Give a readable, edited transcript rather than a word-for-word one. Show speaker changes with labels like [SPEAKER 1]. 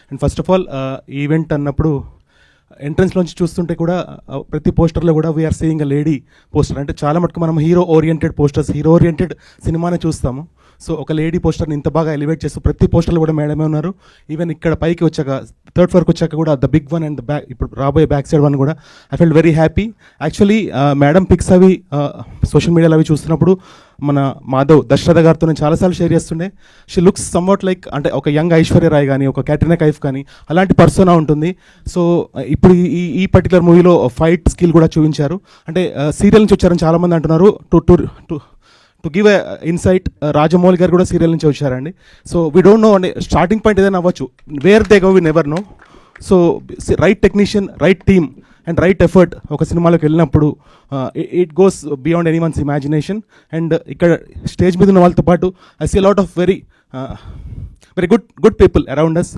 [SPEAKER 1] And first of all event అన్నప్పుడు ఎంట్రన్స్లోంచి చూస్తుంటే కూడా ప్రతి పోస్టర్లో కూడా we are seeing a lady poster. అంటే చాలా మటుకు మనం hero oriented posters, hero oriented సినిమానే చూస్తాము. సో ఒక లేడీ పోస్టర్ని ఇంత బాగా ఎలివేట్ చేస్తూ ప్రతి పోస్టర్లో కూడా మేడమే ఉన్నారు. ఈవెన్ ఇక్కడ పైకి వచ్చాక థర్డ్ ఫ్లోర్కి వచ్చాక కూడా the big one and the back, ఇప్పుడు రాబోయే బ్యాక్ సైడ్ వన్ కూడా I felt very happy. Actually madam pics అవి సోషల్ మీడియాలో అవి చూస్తున్నప్పుడు మన మాధవ్ దశరథ గారితో నేను చాలాసార్లు షేర్ చేస్తుండే. షీ లుక్స్ సమ్వాట్ లైక్, అంటే ఒక యంగ్ ఐశ్వర్య రాయ్ కానీ ఒక క్యాట్రినా కైఫ్ కానీ అలాంటి పర్సోనా ఉంటుంది. సో ఇప్పుడు ఈ పర్టికులర్ మూవీలో ఫైట్ స్కిల్ కూడా చూపించారు. అంటే సీరియల్ నుంచి వచ్చారని చాలామంది అంటున్నారు. To give a insight, Rajamouli garu కూడా సీరియల్ నుంచి వచ్చారండి. సో వీ డోంట్ నో అండి, స్టార్టింగ్ పాయింట్ ఏదైనా అవ్వచ్చు, where they go we never know. So right technician, right team and right effort ఒక సినిమాలోకి వెళ్ళినప్పుడు it goes beyond any one's imagination. And ఇక్కడ స్టేజ్ మీద ఉన్న వాళ్ళతో పాటు I see lot of very good people around us.